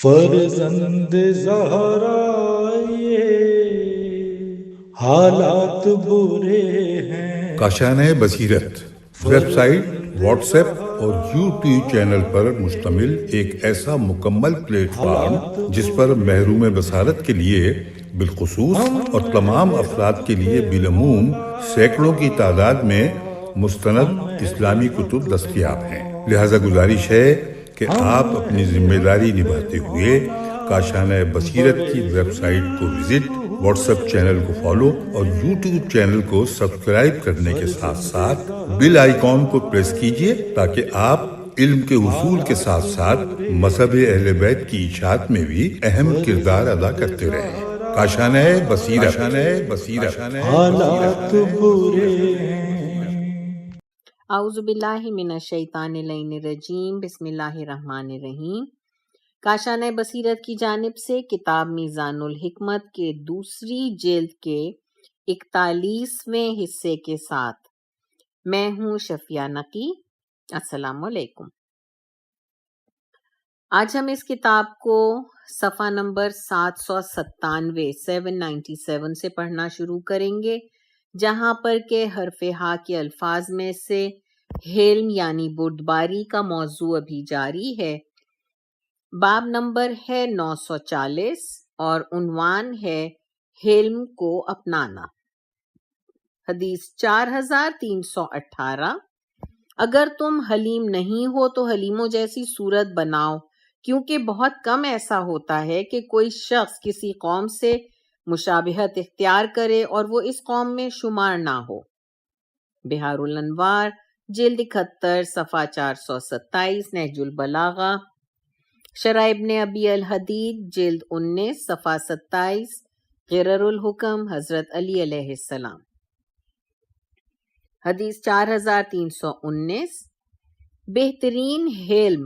فرزند زہرا یہ حالات برے ہیں. کاشانۂ بصیرت ویب سائٹ، واٹس ایپ اور یوٹیوب چینل پر مشتمل ایک ایسا مکمل پلیٹ فارم جس پر محروم بصارت کے لیے بالخصوص اور تمام افراد کے لیے بالعموم سینکڑوں کی تعداد میں مستند اسلامی کتب دستیاب ہیں. لہذا گزارش ہے کہ آپ اپنی ذمہ داری نبھاتے ہوئے کاشانۂ بصیرت کی ویب سائٹ کو وزٹ، واٹس ایپ چینل کو فالو اور یوٹیوب چینل کو سبسکرائب کرنے کے ساتھ ساتھ بیل آئیکن کو پریس کیجئے تاکہ آپ علم کے حصول کے ساتھ ساتھ مذہب اہل بیت کی اشاعت میں بھی اہم کردار ادا کرتے رہیں. کاشانۂ بصیرت. حالات برے ہیں. اعوذ باللہ من الشیطان اللعین الرجیم. بسم اللہ الرحمن الرحیم. کاشانۂ بصیرت کی جانب سے کتاب میزان الحکمت کے دوسری جلد کے 41ویں حصے کے ساتھ میں ہوں شفیہ نقی. السلام علیکم. آج ہم اس کتاب کو صفحہ نمبر 797 سے پڑھنا شروع کریں گے، جہاں پر کہ حرف ہا کے الفاظ میں سے حلم یعنی بردباری کا موضوع ابھی جاری ہے. باب نمبر ہے 940 اور عنوان ہے حلم کو اپنانا. حدیث 4318. اگر تم حلیم نہیں ہو تو حلیموں جیسی صورت بناؤ، کیونکہ بہت کم ایسا ہوتا ہے کہ کوئی شخص کسی قوم سے مشابہت اختیار کرے اور وہ اس قوم میں شمار نہ ہو. بحار الانوار جلد 71 صفحہ 427. نہج البلاغہ شرح ابن ابی الحدید جلد 19 صفحہ 27. غرر الحکم حضرت علی علیہ السلام. حدیث 4319. بہترین حلم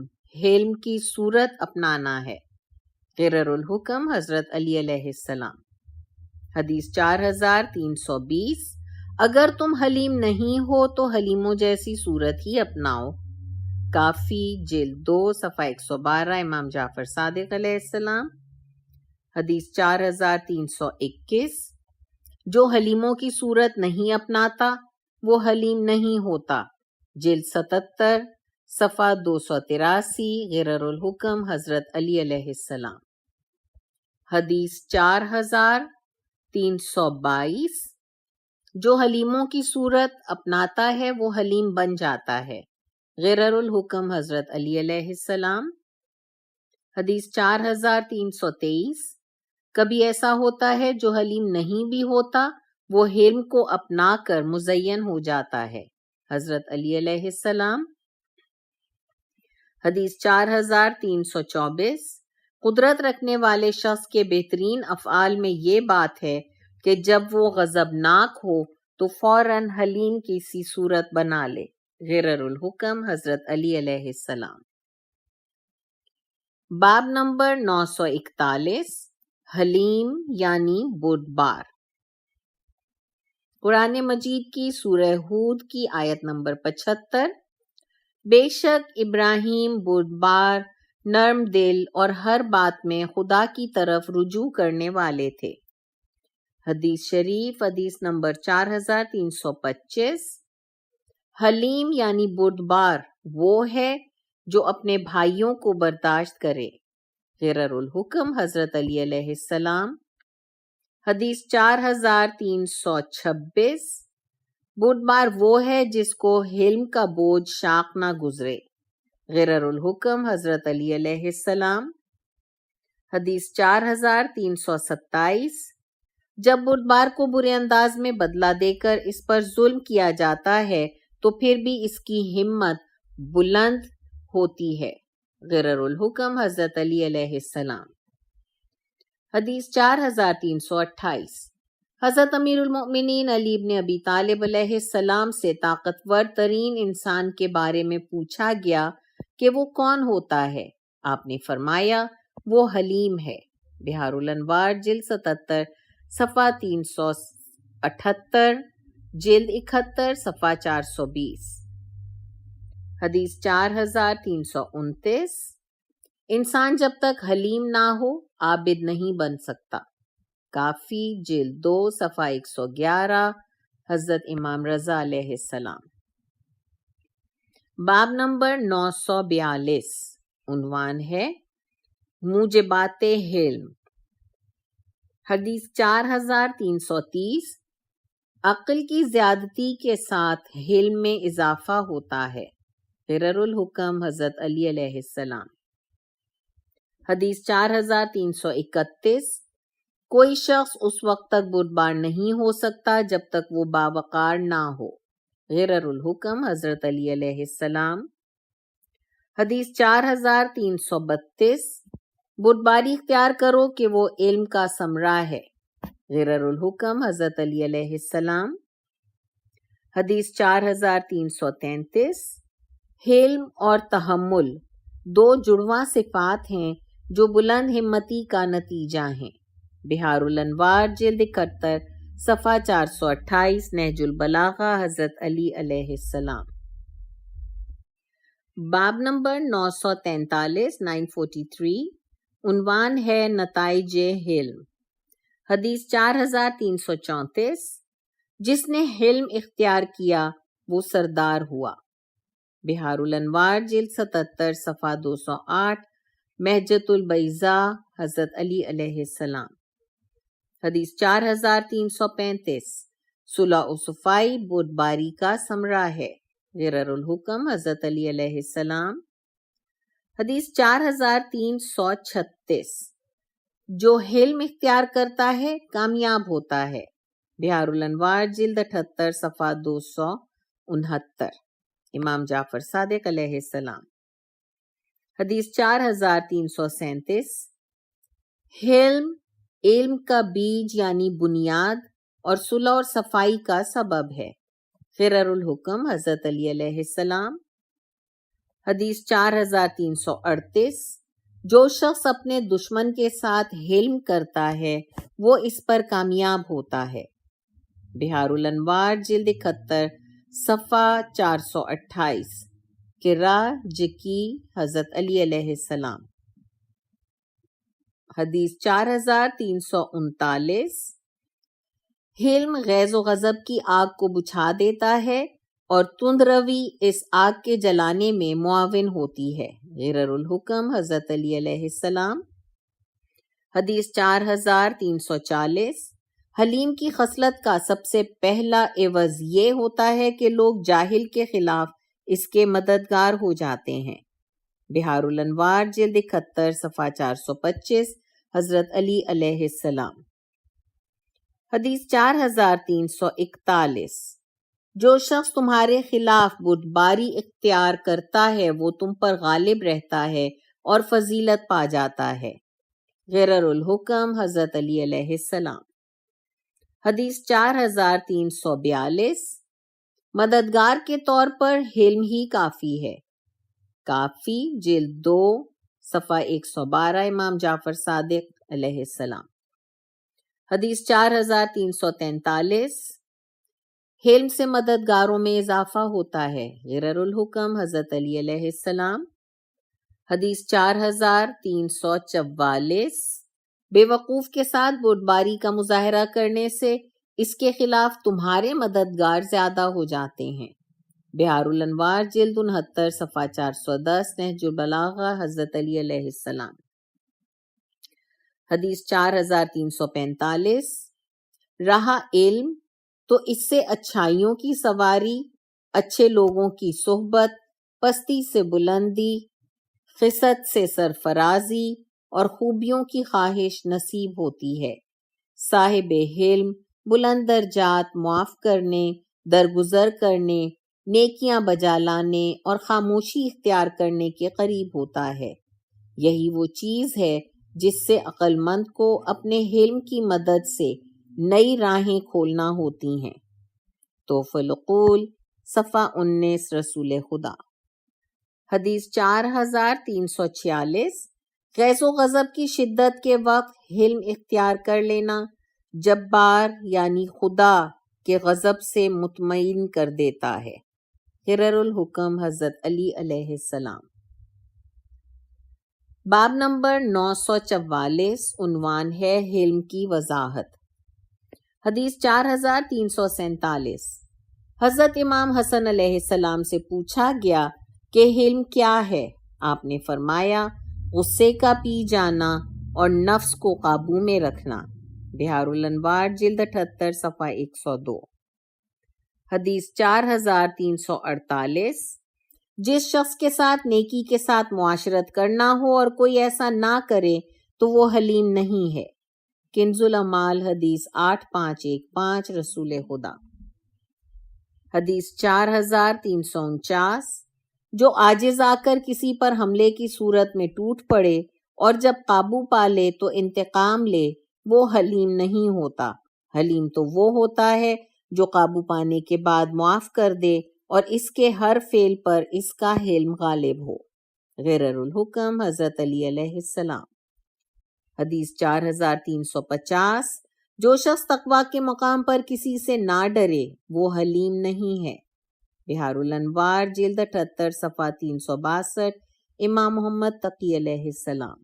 کی صورت اپنانا ہے. غرر الحکم حضرت علی علیہ السلام. حدیث 4320. اگر تم حلیم نہیں ہو تو حلیموں جیسی صورت ہی اپناؤ. کافی جلد 2 صفحہ 112. امام جعفر صادق علیہ السلام. حدیث 4321. جو حلیموں کی صورت نہیں اپناتا وہ حلیم نہیں ہوتا. جلد 77 صفحہ 283. غرر الحکم حضرت علی علیہ السلام. حدیث 4322. جو حلیموں کی صورت اپناتا ہے وہ حلیم بن جاتا ہے. غرر الحکم حضرت علی علیہ السلام. حدیث 4323. کبھی ایسا ہوتا ہے جو حلیم نہیں بھی ہوتا وہ حلم کو اپنا کر مزین ہو جاتا ہے. حضرت علی علیہ السلام. حدیث 4324. قدرت رکھنے والے شخص کے بہترین افعال میں یہ بات ہے کہ جب وہ غضبناک ہو تو فوراً حلیم کی سی صورت بنا لے. غرر الحکم حضرت علی علیہ السلام. باب نمبر 941. حلیم یعنی بردبار. قرآن مجید کی سورہ ہود کی آیت نمبر 75. بے شک ابراہیم بردبار، نرم دل اور ہر بات میں خدا کی طرف رجوع کرنے والے تھے. حدیث شریف حدیث نمبر 4325. حلیم یعنی بردبار وہ ہے جو اپنے بھائیوں کو برداشت کرے. غرر الحکم حضرت علی علیہ السلام. حدیث 4326. بردبار وہ ہے جس کو حلم کا بوجھ شاق نہ گزرے. غرر الحکم حضرت علی علیہ السلام. حدیث 4327. جب بردبار کو برے انداز میں بدلہ دے کر اس پر ظلم کیا جاتا ہے تو پھر بھی اس کی ہمت بلند ہوتی ہے. غرر الحکم حضرت علی علیہ السلام. حدیث 4328. حضرت امیر المؤمنین علی بن ابی طالب علیہ السلام سے طاقتور ترین انسان کے بارے میں پوچھا گیا کہ وہ کون ہوتا ہے. آپ نے فرمایا وہ حلیم ہے. بحار الانوار جلد 77 صفحہ 378. جلد 71 صفحہ 420. حدیث 4329. انسان جب تک حلیم نہ ہو عابد نہیں بن سکتا. کافی جلد 2 صفحہ 111 حضرت امام رضا علیہ السلام. باب نمبر 942 عنوان ہے موجبات حلم. حدیث 4330 عقل کی زیادتی کے ساتھ حلم میں اضافہ ہوتا ہے. غرر الحکم حضرت علی علیہ السلام. حدیث 4331 کوئی شخص اس وقت تک بردبار نہیں ہو سکتا جب تک وہ باوقار نہ ہو. غرر الحکم حضرت علی علیہ السلام. حدیث 4332 بردباری اختیار کرو کہ وہ علم کا ثمرہ ہے. غرر الحکم حضرت علی علیہ السلام. حدیث 4333 حلم اور تحمل 2 جڑواں صفات ہیں جو بلند ہمتی کا نتیجہ ہیں. بہار الانوار جلد 71 صفحہ 428 نہج البلاغہ حضرت علی علیہ السلام. باب نمبر 943 943 عنوان ہے نتائج حلم. حدیث 4334 جس نے حلم اختیار کیا وہ سردار ہوا. بہار الانوار جلد 77 صفحہ 208 مہجت البیضاء حضرت علی علیہ السلام. حدیث 4335 صلح و صفائی بردباری کا ثمرہ ہے. غرر الحکم حضرت علی علیہ السلام. حدیث 4336 جو حلم اختیار کرتا ہے کامیاب ہوتا ہے. بہار الانوار جلد 78 صفحہ 269 امام جعفر صادق علیہ السلام. حدیث 4337 حلم علم کا بیج یعنی بنیاد اور صلح اور صفائی کا سبب ہے. غرر الحکم حضرت علی علیہ السلام. حدیث 4338 جو شخص اپنے دشمن کے ساتھ حلم کرتا ہے وہ اس پر کامیاب ہوتا ہے. بہار الانوار جلد 71 صفحہ 428 قرا جکی حضرت علی علیہ السلام. حدیث 4339 حلم غیظ و غضب کی آگ کو بجھا دیتا ہے اور تند روی اس آگ کے جلانے میں معاون ہوتی ہے. غرر الحکم حضرت علی علیہ السلام. حدیث 4340 حلیم کی خصلت کا سب سے پہلا عوض یہ ہوتا ہے کہ لوگ جاہل کے خلاف اس کے مددگار ہو جاتے ہیں. بہار الانوار جلد 71 صفحہ 425 حضرت علی علیہ السلام. حدیث 4341 جو شخص تمہارے خلاف بردباری اختیار کرتا ہے وہ تم پر غالب رہتا ہے اور فضیلت پا جاتا ہے. غرر الحکم حضرت علی علیہ السلام. حدیث 4342 مددگار کے طور پر حلم ہی کافی ہے. کافی جلد 2 صفحہ 112 امام جعفر صادق علیہ السلام. حدیث 4343 حلم سے مددگاروں میں اضافہ ہوتا ہے. غرر الحکم حضرت علی علیہ السلام. حدیث 4344 بے وقوف کے ساتھ بردباری کا مظاہرہ کرنے سے اس کے خلاف تمہارے مددگار زیادہ ہو جاتے ہیں. بہار الانوار جلد 69 صفحہ 410 نہج البلاغہ حضرت علی علیہ السلام. حدیث 4345 رہا علم تو اس سے اچھائیوں کی سواری، اچھے لوگوں کی صحبت، پستی سے بلندی، خست سے سرفرازی اور خوبیوں کی خواہش نصیب ہوتی ہے. صاحب حلم بلند درجات معاف کرنے، درگزر کرنے، نیکیاں بجا لانے اور خاموشی اختیار کرنے کے قریب ہوتا ہے. یہی وہ چیز ہے جس سے عقل مند کو اپنے حلم کی مدد سے نئی راہیں کھولنا ہوتی ہیں. توف العقول صفحہ 19 رسول خدا. حدیث 4346 غیظ و غضب کی شدت کے وقت حلم اختیار کر لینا جبار یعنی خدا کے غضب سے مطمئن کر دیتا ہے. غرر الحکم حضرت علی علیہ السلام. باب نمبر 944، عنوان ہے حلم کی وضاحت۔ حدیث 4347، حضرت امام حسن علیہ السلام سے پوچھا گیا کہ حلم کیا ہے؟ آپ نے فرمایا غصے کا پی جانا اور نفس کو قابو میں رکھنا۔ بہار الانوار جلد 78 صفحہ 102۔ حدیث 4348، جس شخص کے ساتھ نیکی کے ساتھ معاشرت کرنا ہو اور کوئی ایسا نہ کرے تو وہ حلیم نہیں ہے۔ کنز الاعمال حدیث 8515، رسول خدا۔ حدیث 4349، جو عاجز آ کر کسی پر حملے کی صورت میں ٹوٹ پڑے اور جب قابو پا لے تو انتقام لے، وہ حلیم نہیں ہوتا۔ حلیم تو وہ ہوتا ہے جو قابو پانے کے بعد معاف کر دے اور اس کے ہر فعل پر اس کا حلم غالب ہو۔ غرر الحکم حضرت علی علیہ السلام۔ حدیث 4350، جو شخص تقویٰ کے مقام پر کسی سے نہ ڈرے وہ حلیم نہیں ہے۔ بہار الانوار جلد 78 صفحہ 362، امام محمد تقی علیہ السلام۔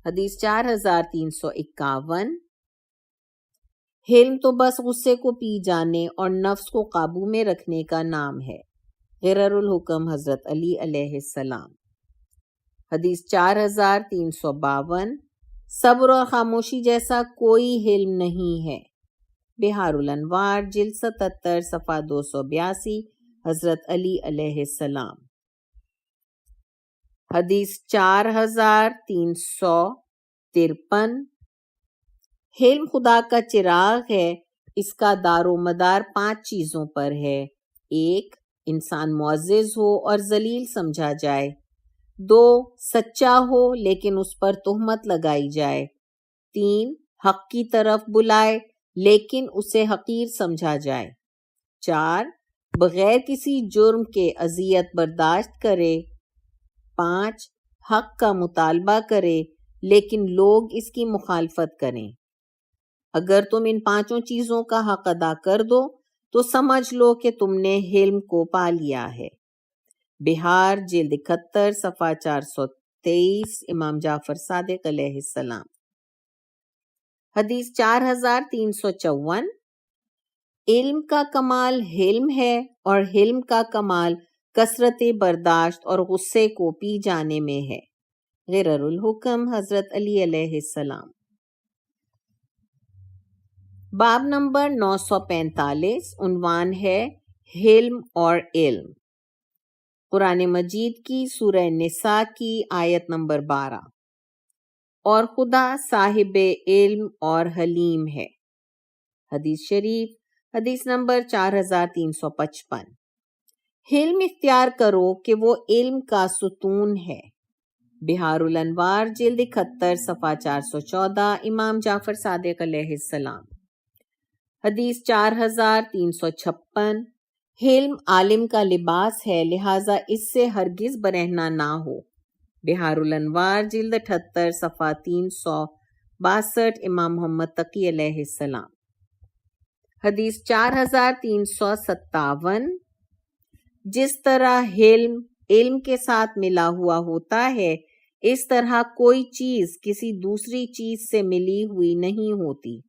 حدیث 4351، حلم تو بس غصے کو پی جانے اور نفس کو قابو میں رکھنے کا نام ہے۔ غرر الحکم حضرت علی علیہ السلام۔ حدیث 4352، صبر اور خاموشی جیسا کوئی حلم نہیں ہے۔ بہار الانوار جلد 77 صفحہ 282، حضرت علی علیہ السلام۔ حدیث 4353، حلم خدا کا چراغ ہے، اس کا دار و مدار 5 چیزوں پر ہے۔ 1، انسان معزز ہو اور ذلیل سمجھا جائے۔ 2، سچا ہو لیکن اس پر تہمت لگائی جائے۔ 3، حق کی طرف بلائے لیکن اسے حقیر سمجھا جائے۔ 4، بغیر کسی جرم کے اذیت برداشت کرے۔ 5، حق کا مطالبہ کرے لیکن لوگ اس کی مخالفت کریں۔ اگر تم ان 5 چیزوں کا حق ادا کر دو تو سمجھ لو کہ تم نے حلم کو پا لیا ہے۔ بہار جلد 71 صفحہ 423، امام جعفر صادق علیہ السلام۔ حدیث 4354، علم کا کمال حلم ہے اور حلم کا کمال کثرت برداشت اور غصے کو پی جانے میں ہے۔ غرر الحکم حضرت علی علیہ السلام۔ باب نمبر 945، عنوان ہے حلم اور علم۔ قرآن مجید کی سورہ نساء کی آیت نمبر 12، اور خدا صاحب علم اور حلیم ہے۔ حدیث شریف حدیث نمبر 4355، حلم اختیار کرو کہ وہ علم کا ستون ہے۔ بہار الانوار جلد 71 صفحہ 414، امام جعفر صادق علیہ السلام۔ حدیث 4356، حلم عالم کا لباس ہے لہٰذا اس سے ہرگز برہنہ نہ ہو۔ بہار الانوار جلد 78 صفحہ 362، امام محمد تقی علیہ السلام۔ حدیث 4357، جس طرح حلم علم کے ساتھ ملا ہوا ہوتا ہے اس طرح کوئی چیز کسی دوسری چیز سے ملی ہوئی نہیں ہوتی۔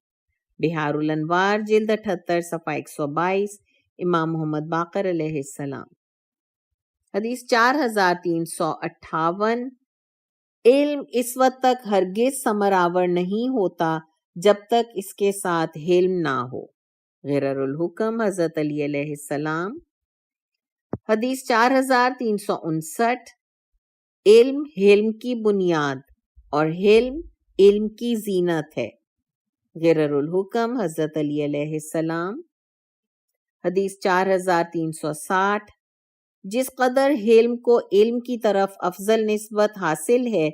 بہار الانوار جلد 78 صفحہ 122، امام محمد باقر علیہ السلام۔ حدیث 4358، علم اس وقت تک ہرگز ثمر آور نہیں ہوتا جب تک اس کے ساتھ حلم نہ ہو۔ غرر الحکم حضرت علی علیہ السلام۔ حدیث 4359، علم حلم کی بنیاد اور حلم علم کی زینت ہے۔ غرر الحکم حضرت علی علیہ السلام۔ حدیث 4360، جس قدر حلم کو علم کی طرف افضل نسبت حاصل ہے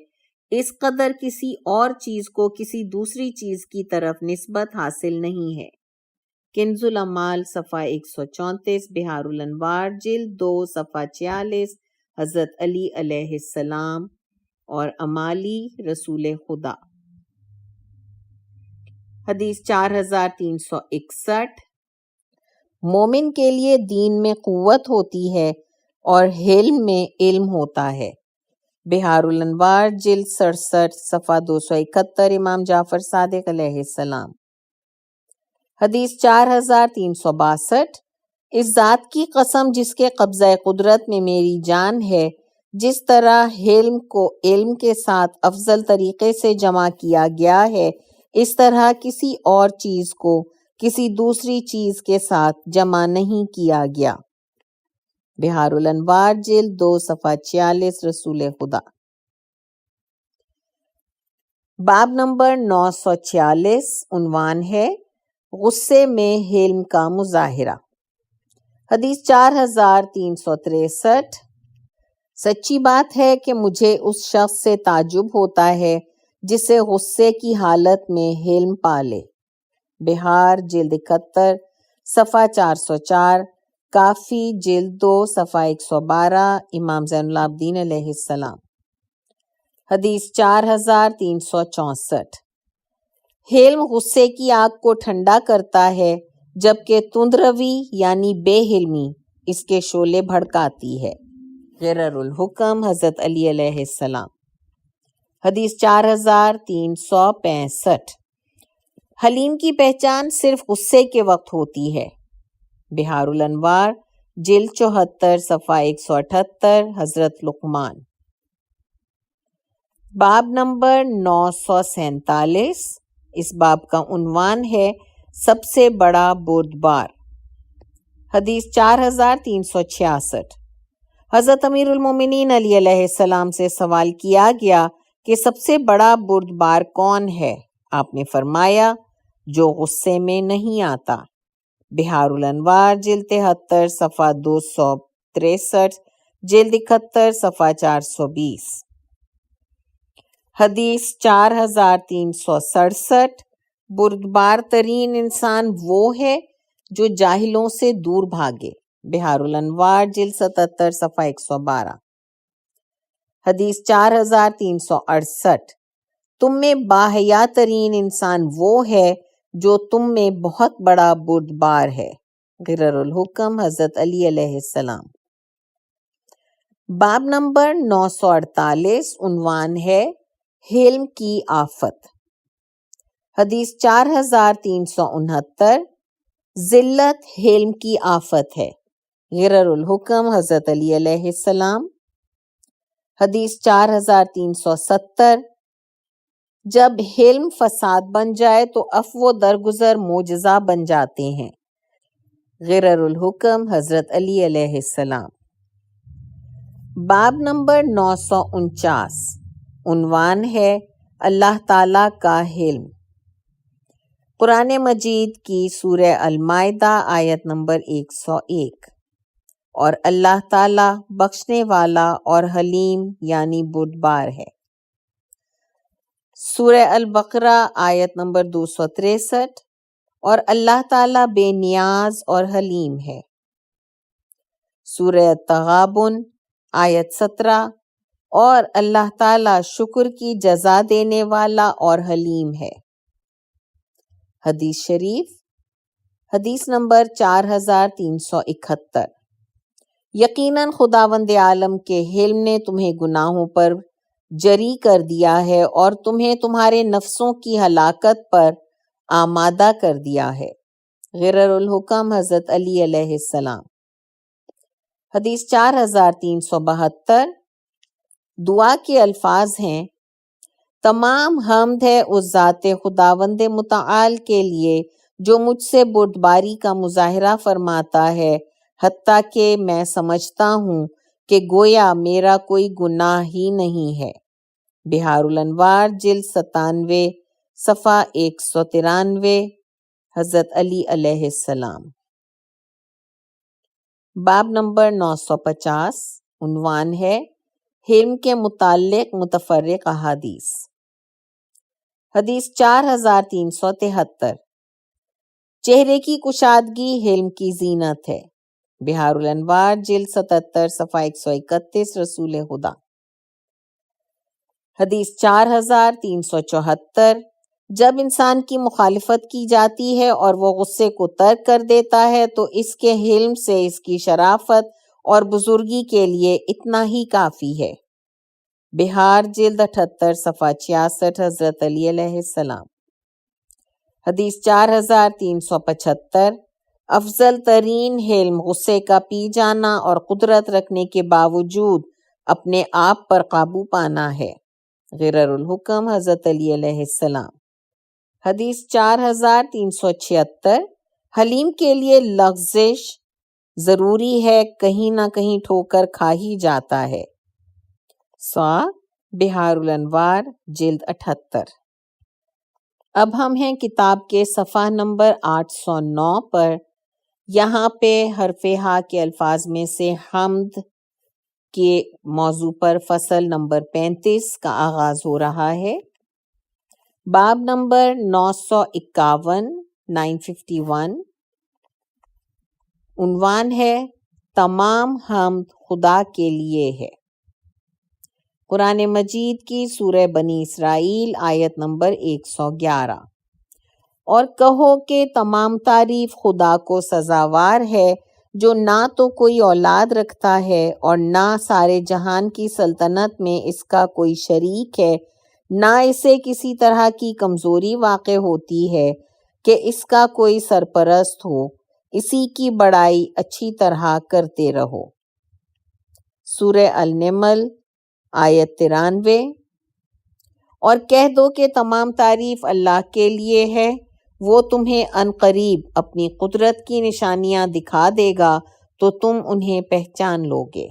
اس قدر کسی اور چیز کو کسی دوسری چیز کی طرف نسبت حاصل نہیں ہے۔ کنز الاعمال صفحہ 134، بہار الانوار جلد 2 صفحہ 46، حضرت علی علیہ السلام اور امالی رسول خدا۔ حدیث 4361، مومن کے لیے دین میں قوت ہوتی ہے اور حلم میں علم ہوتا ہے۔ بہار الانوار جلد 67 صفحہ 271 امام جعفر صادق علیہ السلام۔ حدیث 4362، اس ذات کی قسم جس کے قبضہ قدرت میں میری جان ہے، جس طرح علم کو علم کے ساتھ افضل طریقے سے جمع کیا گیا ہے، اس طرح کسی اور چیز کو کسی دوسری چیز کے ساتھ جمع نہیں کیا گیا۔ بہار الانوار جلد 2 صفحہ 46 رسول خدا۔ باب نمبر 946، عنوان ہے غصے میں حلم کا مظاہرہ۔ حدیث 4363، سچی بات ہے کہ مجھے اس شخص سے تعجب ہوتا ہے جسے غصے کی حالت میں حلم پالے۔ بہار جلد 71 صفحہ 404، کافی جلد 2 صفحہ 112 امام زین العابدین علیہ السلام۔ حدیث 4364، حلم غصے کی آگ کو ٹھنڈا کرتا ہے جبکہ تندروی یعنی بے حلمی اس کے شعلے بھڑکاتی ہے۔ غرر الحکم حضرت علی علیہ السلام۔ حدیث 4365، حلیم کی پہچان صرف غصے کے وقت ہوتی ہے۔ بہار الانوار جلد 74 صفحہ 178 حضرت لقمان۔ باب نمبر 947، اس باب کا عنوان ہے سب سے بڑا بردبار۔ حدیث 4366، حضرت امیر المومنین علی علیہ السلام سے سوال کیا گیا کہ سب سے بڑا بردبار کون ہے؟ آپ نے فرمایا جو غصے میں نہیں آتا۔ بہار الانوار جلد 73 صفحہ 263، جلد 71 صفحہ 420۔ حدیث 4367، بردبار ترین انسان وہ ہے جو جاہلوں سے دور بھاگے۔ بہار الانوار جلد 77 صفحہ 112۔ حدیث 4368، تم میں باحیا ترین انسان وہ ہے جو تم میں بہت بڑا بردبار ہے۔ غرر الحکم حضرت علی علیہ السلام۔ باب نمبر 948، عنوان ہے حلم کی آفت۔ حدیث 4369، ذلت حلم کی آفت ہے۔ غرر الحکم حضرت علی علیہ السلام۔ حدیث 4370، جب حلم فساد بن جائے تو عفو و درگزر معجزہ بن جاتے ہیں۔ غرر الحکم حضرت علی علیہ السلام۔ باب نمبر 949، عنوان ہے اللہ تعالیٰ کا حلم۔ قرآن مجید کی سورہ المائدہ آیت نمبر 101، اور اللہ تعالیٰ بخشنے والا اور حلیم یعنی بردبار ہے۔ سورہ البقرہ آیت نمبر 263، اور اللہ تعالیٰ بے نیاز اور حلیم ہے۔ سورہ تغابن آیت 17، اور اللہ تعالیٰ شکر کی جزا دینے والا اور حلیم ہے۔ حدیث شریف، حدیث نمبر 4371، یقیناً خداوند عالم کے حلم نے تمہیں گناہوں پر جری کر دیا ہے اور تمہیں تمہارے نفسوں کی ہلاکت پر آمادہ کر دیا ہے۔ غرر الحکم حضرت علی علیہ السلام۔ حدیث 4372، دعا کے الفاظ ہیں، تمام حمد ہے اس ذات خداوند متعال کے لیے جو مجھ سے بردباری کا مظاہرہ فرماتا ہے، حتیٰ کہ میں سمجھتا ہوں کہ گویا میرا کوئی گناہ ہی نہیں ہے۔ بہار الانوار جلد 97 صفحہ 193 حضرت علی علیہ السلام۔ باب نمبر 950، عنوان ہے حلم کے متعلق متفرق احادیث۔ حدیث 4373، چہرے کی کشادگی حلم کی زینت ہے۔ بہار الانوار جلد 77 صفحہ 131 رسول خدا۔ حدیث 4374، جب انسان کی مخالفت کی جاتی ہے اور وہ غصے کو ترک کر دیتا ہے تو اس کے حلم سے اس کی شرافت اور بزرگی کے لیے اتنا ہی کافی ہے۔ بہار جلد 78 صفحہ 66 حضرت علی علیہ السلام۔ حدیث 4375، افضل ترین حلم غصے کا پی جانا اور قدرت رکھنے کے باوجود اپنے آپ پر قابو پانا ہے۔ غرر الحکم حضرت علی علیہ السلام۔ حدیث 4376، حلیم کے لیے لغزش ضروری ہے، کہیں نہ کہیں ٹھوکر کھا ہی جاتا ہے۔ بہار الانوار جلد 78۔ اب ہم ہیں کتاب کے صفحہ نمبر 809 پر۔ یہاں پہ حرف ہا کے الفاظ میں سے حمد کے موضوع پر فصل نمبر 35 کا آغاز ہو رہا ہے۔ باب نمبر 951 951، عنوان ہے تمام حمد خدا کے لیے ہے۔ قرآن مجید کی سورہ بنی اسرائیل آیت نمبر 111۔ اور کہو کہ تمام تعریف خدا کو سزاوار ہے، جو نہ تو کوئی اولاد رکھتا ہے اور نہ سارے جہان کی سلطنت میں اس کا کوئی شریک ہے، نہ اسے کسی طرح کی کمزوری واقع ہوتی ہے کہ اس کا کوئی سرپرست ہو، اسی کی بڑائی اچھی طرح کرتے رہو۔ سورہ النمل آیت 93۔ اور کہہ دو کہ تمام تعریف اللہ کے لیے ہے، وہ تمہیں عنقریب اپنی قدرت کی نشانیاں دکھا دے گا تو تم انہیں پہچان لوگے۔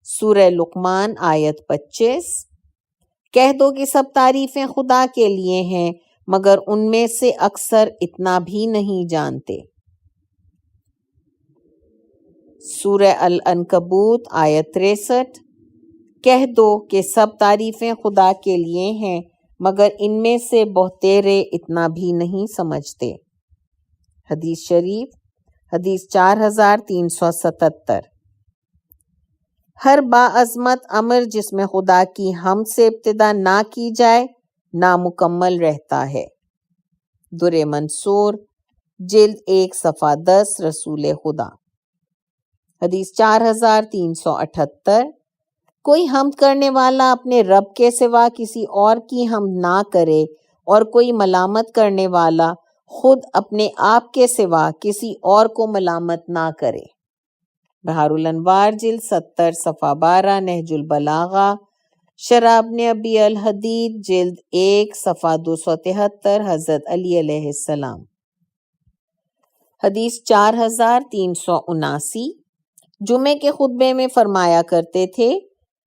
سورہ لقمان آیت 25۔ کہہ دو کہ سب تعریفیں خدا کے لیے ہیں، مگر ان میں سے اکثر اتنا بھی نہیں جانتے۔ سورہ العنکبوت آیت 63۔ کہہ دو کہ سب تعریفیں خدا کے لیے ہیں، مگر ان میں سے بہتیرے اتنا بھی نہیں سمجھتے۔ حدیث شریف حدیث 4377۔ ہر باعظمت امر جس میں خدا کی حمد سے ابتدا نہ کی جائے نامکمل رہتا ہے۔ در منصور جلد 1 صفحہ 10 رسول خدا۔ حدیث 4378، کوئی حمد کرنے والا اپنے رب کے سوا کسی اور کی حمد نہ کرے، اور کوئی ملامت کرنے والا خود اپنے آپ کے سوا کسی اور کو ملامت نہ کرے۔ بہار الانوار جلد 70 صفحہ 12 نہج البلاغہ، شرح ابن ابی الحدید جلد 1 صفحہ 273 حضرت علی علیہ السلام۔ حدیث 4379، جمعے کے خطبے میں فرمایا کرتے تھے،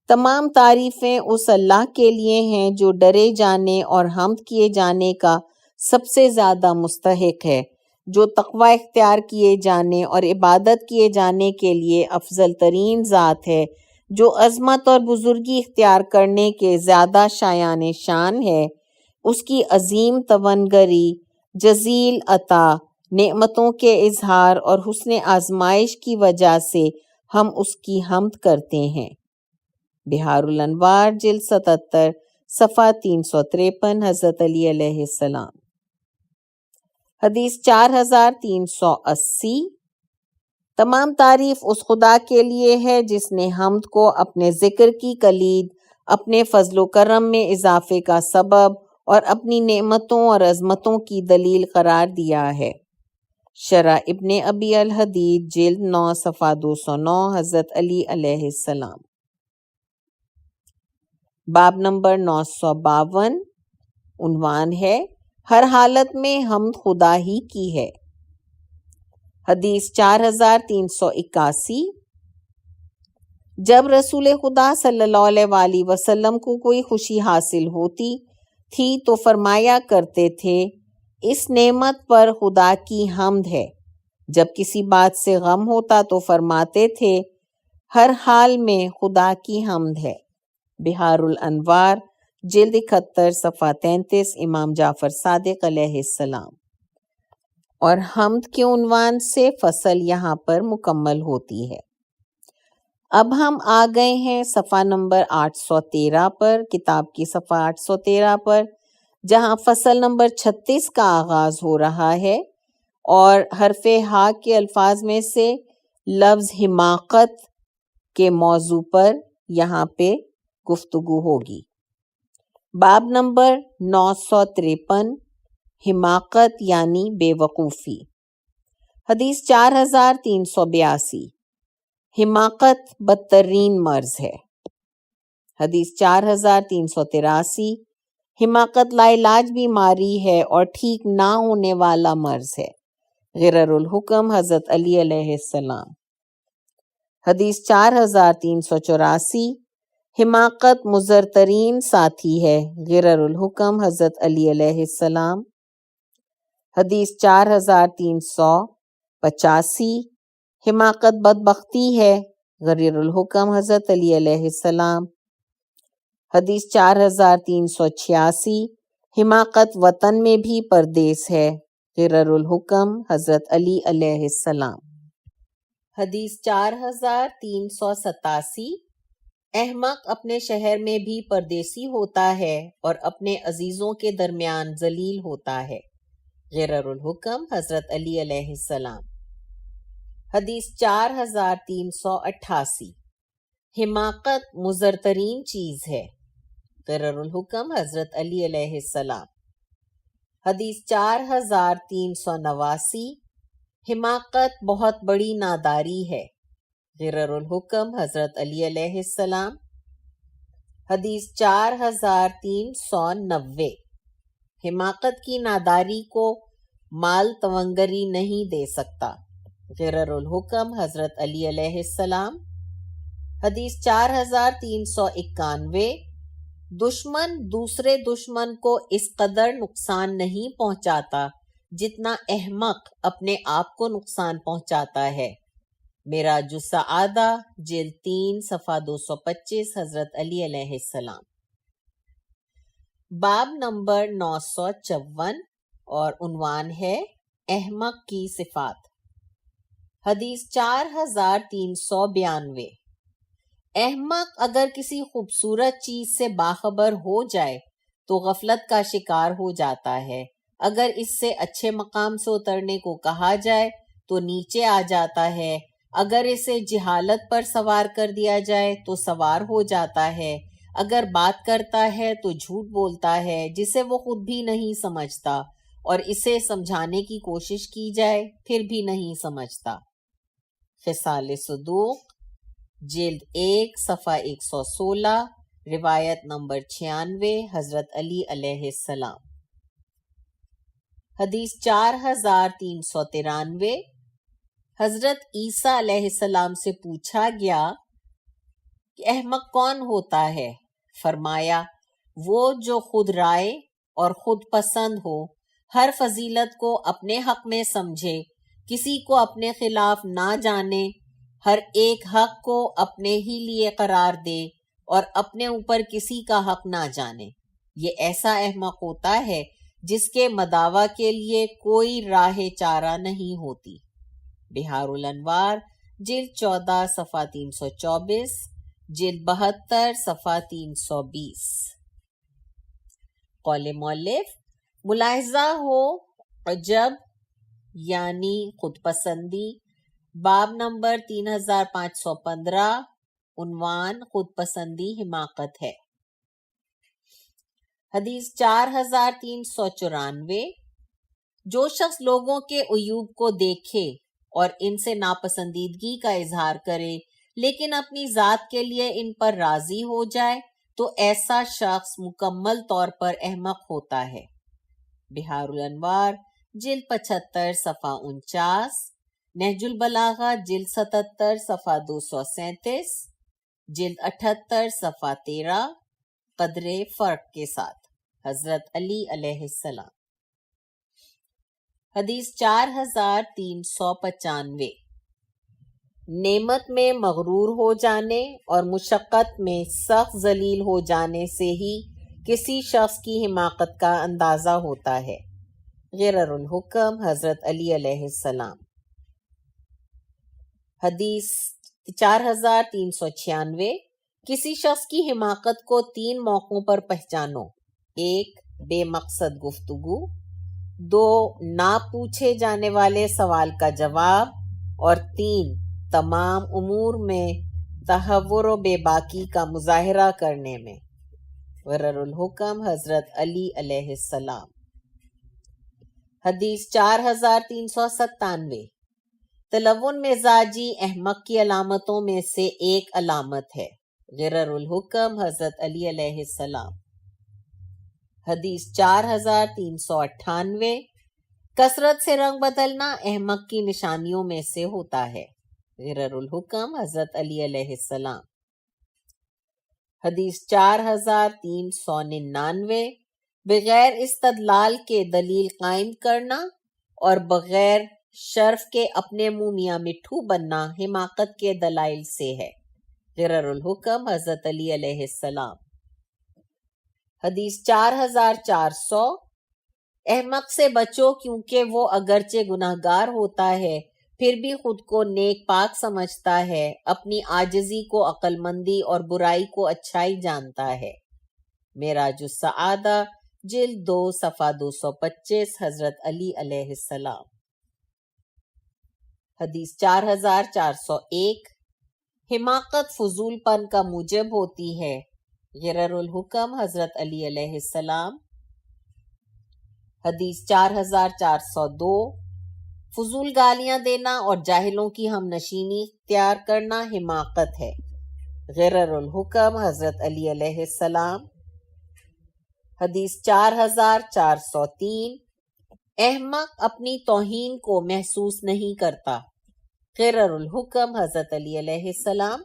تمام تعریفیں اس اللہ کے لیے ہیں جو ڈرے جانے اور حمد کیے جانے کا سب سے زیادہ مستحق ہے، جو تقوی اختیار کیے جانے اور عبادت کیے جانے کے لیے افضل ترین ذات ہے، جو عظمت اور بزرگی اختیار کرنے کے زیادہ شایان شان ہے۔ اس کی عظیم تونگری، جزیل عطا، نعمتوں کے اظہار اور حسن آزمائش کی وجہ سے ہم اس کی حمد کرتے ہیں۔ بہار الانوار جلد 77 صفحہ 353 حضرت علی علیہ السلام۔ حدیث 4380، تمام تعریف اس خدا کے لیے ہے جس نے حمد کو اپنے ذکر کی کلید، اپنے فضل و کرم میں اضافے کا سبب اور اپنی نعمتوں اور عظمتوں کی دلیل قرار دیا ہے۔ شرح ابن ابی الحدید جلد 9 صفحہ 209 حضرت علی علیہ السلام۔ باب نمبر 952، عنوان ہے ہر حالت میں حمد خدا ہی کی ہے۔ حدیث 4381، جب رسول خدا صلی اللہ علیہ وآلہ وسلم کو کوئی خوشی حاصل ہوتی تھی تو فرمایا کرتے تھے، اس نعمت پر خدا کی حمد ہے۔ جب کسی بات سے غم ہوتا تو فرماتے تھے، ہر حال میں خدا کی حمد ہے۔ بہار الانوار جلد 71 صفحہ 33 امام جعفر صادق علیہ السلام۔ اور حمد کے عنوان سے فصل یہاں پر مکمل ہوتی ہے۔ اب ہم آ گئے ہیں صفحہ نمبر 813 پر، کتاب کی صفحہ 813 پر، جہاں فصل نمبر 36 کا آغاز ہو رہا ہے، اور حرف ہا کے الفاظ میں سے لفظ حماقت کے موضوع پر یہاں پہ گفتگو ہوگی۔ باب نمبر 953، حماقت یعنی بے وقوفی۔ حدیث 4382، حماقت بدترین مرض ہے۔ حدیث 4383، حماقت لاعلاج بیماری ہے اور ٹھیک نہ ہونے والا مرض ہے۔ غرر الحکم حضرت علی علیہ السلام۔ حدیث 4384، حماقت مضر ترین ساتھی ہے۔ غرر الحکم حضرت علی علیہ السلام۔ حدیث 4385، حماقت بدبختی ہے۔ غرر الحکم حضرت علی علیہ السلام۔ حدیث 4386، حماقت وطن میں بھی پردیس ہے۔ غرر الحکم حضرت علی علیہ السلام۔ حدیث 4387، احمق اپنے شہر میں بھی پردیسی ہوتا ہے اور اپنے عزیزوں کے درمیان ذلیل ہوتا ہے۔ غرر الحکم حضرت علی علیہ السلام۔ حدیث 4388، حماقت مضر ترین چیز ہے۔ غرر الحکم حضرت علی علیہ السلام۔ حدیث 4389، حماقت بہت بڑی ناداری ہے۔ غرر الحکم حضرت علی علیہ السلام۔ حدیث 4390، حماقت کی ناداری کو مال تونگری نہیں دے سکتا۔ غرر الحکم حضرت علی علیہ السلام۔ حدیث 4391، دشمن دوسرے دشمن کو اس قدر نقصان نہیں پہنچاتا جتنا احمق اپنے آپ کو نقصان پہنچاتا ہے۔ میراج السعادہ جلد 3 صفحہ 225، حضرت علی علیہ السلام۔ باب نمبر 954 اور عنوان ہے احمق کی صفات۔ حدیث 4392، احمق اگر کسی خوبصورت چیز سے باخبر ہو جائے تو غفلت کا شکار ہو جاتا ہے، اگر اس سے اچھے مقام سے اترنے کو کہا جائے تو نیچے آ جاتا ہے، اگر اسے جہالت پر سوار کر دیا جائے تو سوار ہو جاتا ہے، اگر بات کرتا ہے تو جھوٹ بولتا ہے جسے وہ خود بھی نہیں سمجھتا، اور اسے سمجھانے کی کوشش کی جائے پھر بھی نہیں سمجھتا۔ خصال صدوق جلد 1 صفحہ 116، روایت نمبر 96، حضرت علی علیہ السلام۔ حدیث 4393، حضرت عیسیٰ علیہ السلام سے پوچھا گیا کہ احمق کون ہوتا ہے؟ فرمایا وہ جو خود رائے اور خود پسند ہو، ہر فضیلت کو اپنے حق میں سمجھے، کسی کو اپنے خلاف نہ جانے، ہر ایک حق کو اپنے ہی لیے قرار دے اور اپنے اوپر کسی کا حق نہ جانے۔ یہ ایسا احمق ہوتا ہے جس کے مداوع کے لیے کوئی راہ چارہ نہیں ہوتی۔ بہار الانوار جلد 14 صفحہ 324، جلد 72 صفحہ 320۔ قول مؤلف، ملاحظہ ہو عجب یعنی خود پسندی۔ باب نمبر 3515، عنوان خود پسندی حماقت ہے۔ حدیث 4394، جو شخص لوگوں کے عیوب کو دیکھے اور ان سے ناپسندیدگی کا اظہار کرے لیکن اپنی ذات کے لیے ان پر راضی ہو جائے تو ایسا شخص مکمل طور پر احمق ہوتا ہے۔ بہار الانوار جلد 75 صفحہ 49، نہج البلاغہ جلد 77 صفحہ 237، جلد 78 صفحہ 13، قدر فرق کے ساتھ، حضرت علی علیہ السلام۔ حدیث 4395، نعمت میں مغرور ہو جانے اور مشقت میں سخت ذلیل ہو جانے سے ہی کسی شخص کی حماقت کا اندازہ ہوتا ہے۔ غرر الحکم حضرت علی علیہ السلام۔ حدیث 4396، کسی شخص کی حماقت کو 3 موقعوں پر پہچانو: 1 بے مقصد گفتگو، 2 نہ پوچھے جانے والے سوال کا جواب، اور 3 تمام امور میں تحور و بے باکی کا مظاہرہ کرنے میں. غرر الحکم حضرت علی علیہ السلام. حدیث 4397. تلون مزاجی احمق کی علامتوں میں سے ایک علامت ہے. غرر الحکم حضرت علی علیہ السلام. حدیث 4398. کثرت سے رنگ بدلنا احمق کی نشانیوں میں سے ہوتا ہے. غرر الحکم حضرت علی علیہ السلام. حدیث 4399. بغیر استدلال کے دلیل قائم کرنا اور بغیر شرف کے اپنے منہ میاں مٹھو بننا حماقت کے دلائل سے ہے. غرر الحکم حضرت علی علیہ السلام. حدیث 4400. احمق سے بچو کیونکہ وہ اگرچہ گناہگار ہوتا ہے پھر بھی خود کو نیک پاک سمجھتا ہے، اپنی عاجزی کو عقل مندی اور برائی کو اچھائی جانتا ہے. معراج السعادہ جلد 2 صفحہ 225. حضرت علی علیہ السلام. حدیث 4401. حماقت فضول پن کا موجب ہوتی ہے. غرر الحکم حضرت علی علیہ السلام. حدیث 4402. فضول گالیاں دینا اور جاہلوں کی ہم نشینی اختیار کرنا حماقت ہے. غرر الحکم حضرت علی علیہ السلام. حدیث 4403. احمق اپنی توہین کو محسوس نہیں کرتا. غرر الحکم حضرت علی علیہ السلام.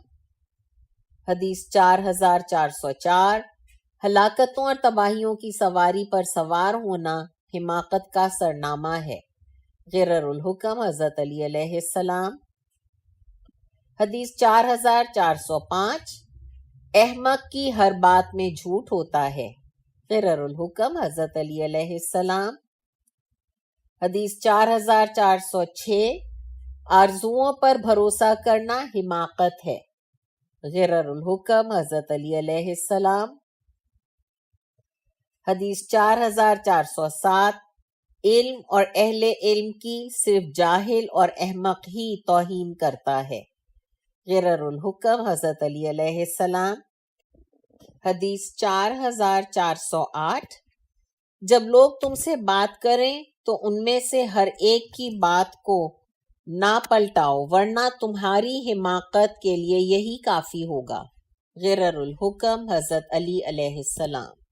حدیث 4404. ہلاکتوں اور تباہیوں کی سواری پر سوار ہونا حماقت کا سرنامہ ہے. غرر الحکم حضرت علی علیہ السلام. حدیث 4405. احمق کی ہر بات میں جھوٹ ہوتا ہے. غرر الحکم حضرت علی علیہ السلام. حدیث 4406. آرزوؤں پر بھروسہ کرنا حماقت ہے. غرر الحکم حضرت علی علیہ السلام. حدیث 4407. علم اور اہل علم کی صرف جاہل اور احمق ہی توہین کرتا ہے. غرر الحکم حضرت علی علیہ السلام. حدیث 4408. جب لوگ تم سے بات کریں تو ان میں سے ہر ایک کی بات کو نہ پلٹاؤ ورنہ تمہاری حماقت کے لیے یہی کافی ہوگا. غرر الحکم حضرت علی علیہ السلام.